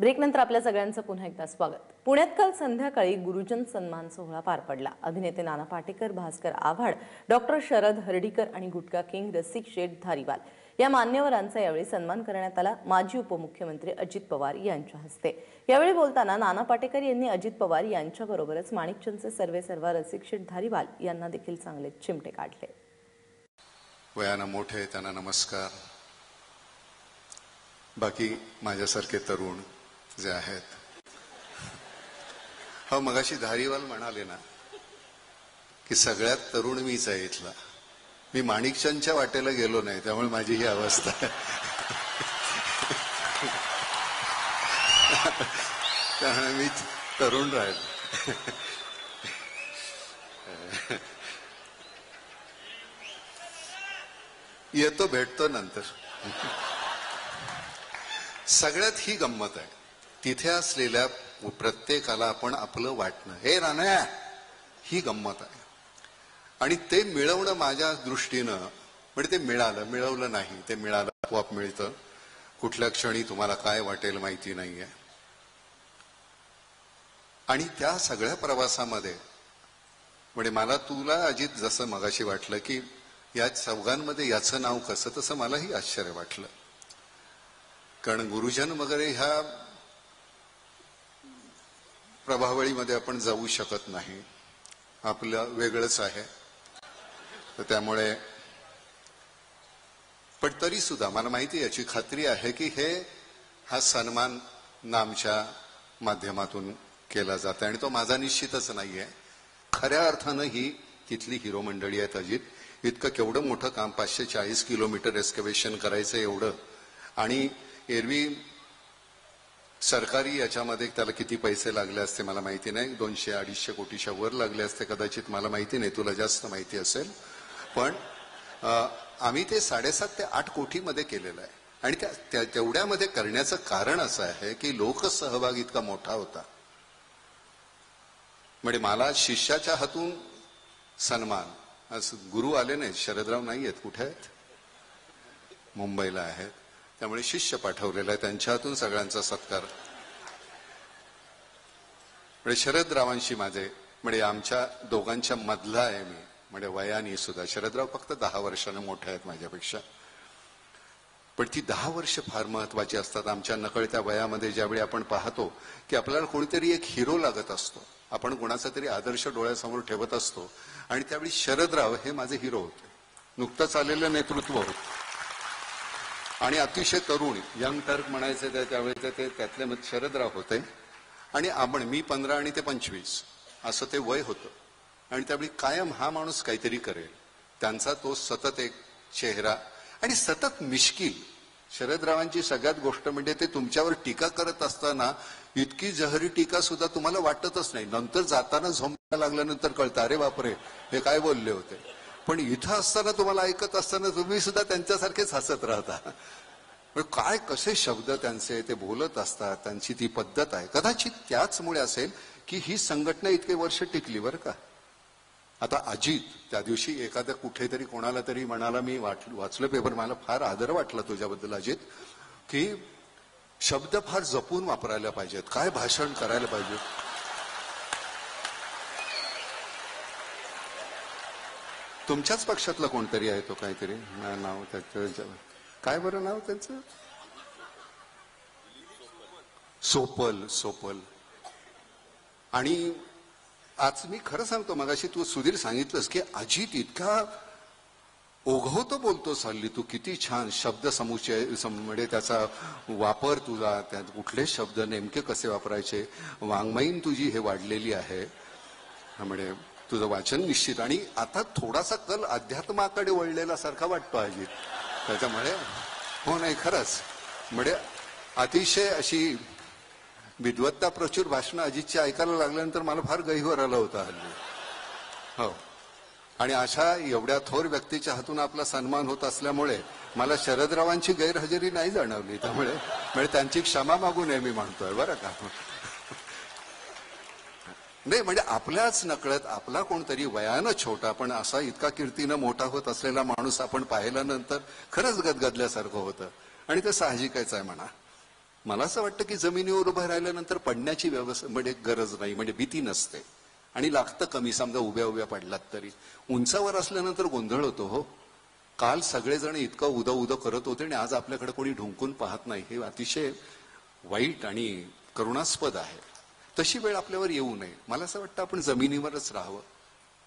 ब्रेकनंतर आपल्या सगळ्यांचं पुन्हा एकदा स्वागत। पुण्यात काल संध्याकाळी गुरुजन सन्मान सोहळा पार पडला। अभिनेते नाना पाटेकर, भास्कर आव्हाड, डॉक्टर शरद हर्डीकर आणि गुटखा किंग रसिक शेठ धारीवाल या मान्यवरांचा यावेळी सन्मान करण्यात आला। माजी उपमुख्यमंत्री अजित पवार यांच्या हस्ते यावेळी बोलताना नाना पाटेकर यांनी अजित पवार यांच्याबरोबरच माणिकचंदचे सर्वेसर्वा रसिक शेठ धारीवाल यांना देखील चांगले चिमटे काढले। वयाने मोठे त्यांना नमस्कार। बाकी माझ्यासारखे तरुण जे आहेत, हा मगाशी धारीवाल म्हणाले ना की सगळ्यात तरुण मीच आहे इथला। मी माणिकचंदच्या वाटेला गेलो नाही, त्यामुळे माझी ही अवस्था आहे। त्यामुळे मी तरुण राहिलो। येतो भेटतो नंतर। सगळ्यात ही गंमत आहे, तिथे असलेल्या प्रत्येकाला आपण आपलं वाटणं, हे नाना, ही गंमत आहे। आणि ते मिळवणं माझ्या दृष्टीनं, म्हणजे ते मिळवलं नाही, ते मिळालं, आपोआप मिळतं। कुठल्या क्षणी तुम्हाला काय वाटेल माहिती नाहीये। आणि त्या सगळ्या प्रवासामध्ये म्हणजे मला तुला अजित जसं मगाशी वाटलं की या चौघांमध्ये याचं नाव कसं, तसं मलाही आश्चर्य वाटलं। कारण गुरुजन वगैरे ह्या प्रभावळीमध्ये आपण जाऊ शकत नाही, आपलं वेगळंच आहे। तर त्यामुळे पण तरी सुद्धा मला माहिती, याची खात्री आहे की हा सन्मान नामच्या माध्यमातून केला जातो आणि तो माझा निश्चितच नाहीये। खऱ्या अर्थानं ही तिथली हिरो मंडळी आहेत। अजित इतकं केवढं मोठं काम, 540 किलोमीटर एक्स्कव्हेशन करायचं एवढं, आणि एरवी सरकारी याच्यामध्ये त्याला किती पैसे लागले असते मला माहिती नाही, 200-250 कोटीच्या वर लागले असते कदाचित, मला माहिती नाही, तुला जास्त माहिती असेल। पण आम्ही ते 7.5 ते 8 कोटीमध्ये केलेलं आहे। आणि तेवढ्यामध्ये करण्याचं कारण असं आहे की लोकसहभाग इतका मोठा होता। म्हणजे मला शिष्याच्या हातून सन्मान, आज गुरु आले नाहीत, शरदराव नाही आहेत, कुठे आहेत, मुंबईला आहेत, त्यामुळे शिष्य पाठवलेला आहे, त्यांच्या हातून सगळ्यांचा सत्कार। म्हणजे शरदरावांशी माझे, म्हणजे आमच्या दोघांच्या मधला आहे मी, म्हणजे वयाने सुद्धा शरदराव फक्त 10 वर्षांनी मोठे आहेत माझ्यापेक्षा। पण ती 10 वर्ष फार महत्वाची असतात। आमच्या नकळत्या वयामध्ये ज्यावेळी आपण पाहतो की आपल्याला कोणीतरी एक हिरो लागत असतो, आपण कोणाचा तरी आदर्श डोळ्यासमोर ठेवत असतो, आणि त्यावेळी शरदराव हे माझे हिरो होते। नुकतंच आलेलं नेतृत्व होतं आणि अतिशय तरुण, यंग टर्क म्हणायचे त्यावेळेचे, ते त्यातले शरदराव होते। आणि मी 15 आणि ते 25 असं ते वय होतं। आणि त्यावेळी कायम हा माणूस काहीतरी करेल, त्यांचा तो सतत एक चेहरा आणि सतत मिश्किल। शरदरावांची सगळ्यात गोष्ट म्हणजे ते तुमच्यावर टीका करत असताना इतकी जहरी टीका सुद्धा तुम्हाला वाटतच नाही, नंतर जाताना झोंबायला लागल्यानंतर कळतं, अरे बापरे हे काय बोलले होते। पण इथं असताना तुम्हाला ऐकत असताना तुम्ही सुद्धा त्यांच्यासारखेच हसत राहता। काय कसे शब्द त्यांचे ते बोलत असतात, त्यांची ती पद्धत आहे। कदाचित त्याचमुळे असेल की ही संघटना इतके वर्ष टिकली बरं का। आता अजित त्या दिवशी एखाद्या कुठेतरी कोणाला तरी म्हणाला, मी वाचलं पेपर, मला फार आदर वाटला तुझ्याबद्दल अजित, की शब्द फार जपून वापरायला पाहिजेत, काय भाषण करायला पाहिजे। तुमच्याच पक्षातला कोणतरी आहे तो, काहीतरी नाव त्याचं, काय बरं नाव त्यांचं, सोपल। आणि आज मी खरं सांगतो, मगाशी तू सुधीर सांगितलंस की अजित इतका ओघवतो बोलतोस हल्ली तू, किती छान शब्द समुच्चय, म्हणजे त्याचा वापर तुझा, त्यात कुठले शब्द नेमके कसे वापरायचे, वाङ्मयीन तुझी हे वाढलेली आहे। म्हणजे तुझं वाचन निश्चित, आणि आता थोडासा कल अध्यात्माकडे वळलेला सारखा वाटतो अजित, त्याच्यामुळे हो नाही खरंच, म्हणजे अतिशय अशी विद्वत्ता प्रचूर भाषणं अजितची ऐकायला लागल्यानंतर मला फार गहिवर आलं होतं हल्ली। हो, आणि अशा एवढ्या थोर व्यक्तीच्या हातून आपला सन्मान होत असल्यामुळे मला शरदरावांची गैरहजेरी नाही जाणवली, त्यामुळे म्हणजे त्यांची क्षमा मागू नये मी म्हणतोय बरं का। नाही म्हणजे आपल्याच नकळत आपला कोणतरी वयानं छोटा पण असा इतका कीर्तीनं मोठा होत असलेला माणूस आपण पाहिल्यानंतर खरंच गदगदल्यासारखं होतं, आणि ते साहजिकच आहे म्हणा। मला असं वाटतं की जमिनीवर उभं राहिल्यानंतर पडण्याची व्यवस्था म्हणजे गरज नाही, म्हणजे भीती नसते आणि लागतं कमी. समजा उभ्या उभ्या पडलात तरी उंचावर असल्यानंतर गोंधळ होतो. हो, काल सगळेजण इतकं उद उद करत होते आणि आज आपल्याकडे कोणी ढुंकून पाहत नाही. हे अतिशय वाईट आणि करुणास्पद आहे. तशी वेळ आपल्यावर येऊ नये. मला असं वाटतं आपण जमिनीवरच राहावं.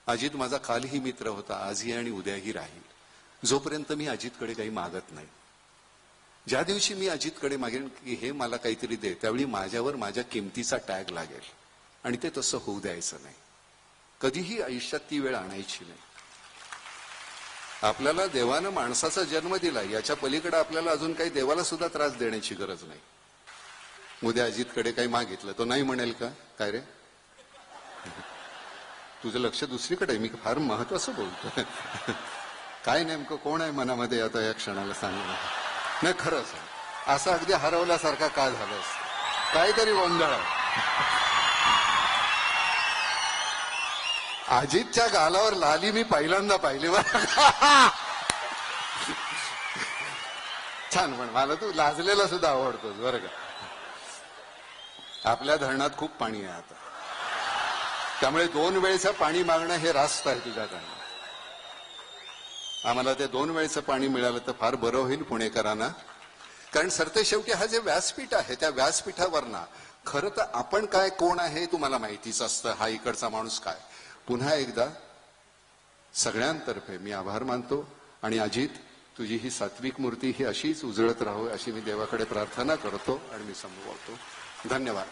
अजित माझा कालही मित्र होता, आजही आणि उद्याही राहील. जोपर्यंत मी अजितकडे काही मागत नाही. ज्या दिवशी मी अजितकडे मागेन की हे मला काहीतरी दे, त्यावेळी माझ्यावर माझ्या किमतीचा टॅग लागेल आणि ते तसं होऊ द्यायचं नाही. कधीही आयुष्यात ती वेळ आणायची नाही. आपल्याला देवानं माणसाचा जन्म दिला, याच्या पलीकडे आपल्याला अजून काही देवाला सुद्धा त्रास देण्याची गरज नाही. उद्या अजितकडे काही मागितलं तो नाही म्हणेल का, काय रे तुझं लक्ष दुसरीकडे, मी फार महत्वाचं बोलतो. काय नेमकं कोण आहे मनामध्ये आता या क्षणाला सांग. नाही खरंच असं अगदी हरवल्यासारखा का झालंस, काहीतरी गोंधळ आहे. अजितच्या गालावर लाली मी पहिल्यांदा पाहिली बरं. छान, पण मला तू लाजलेला सुद्धा आवडतोस बरं का. आपल्या धरणात खूप पाणी आहे आता, त्यामुळे 2 वेळचं पाणी मागणं हे रास्त आहे तुझ्याकडनं. आम्हाला ते 2 वेळचं पाणी मिळालं तर फार बरं होईल पुणेकरांना. कारण सरते शेवटी हा जे व्यासपीठ आहे त्या व्यासपीठावर ना खरं तर आपण काय कोण आहे तुम्हाला माहितीच असतं. हा इकडचा माणूस काय. पुन्हा एकदा सगळ्यांतर्फे मी आभार मानतो आणि अजित तुझी ही सात्विक मूर्ती ही अशीच उजळत राहो अशी मी देवाकडे प्रार्थना करतो आणि मी संपवतो. धन्यवाद.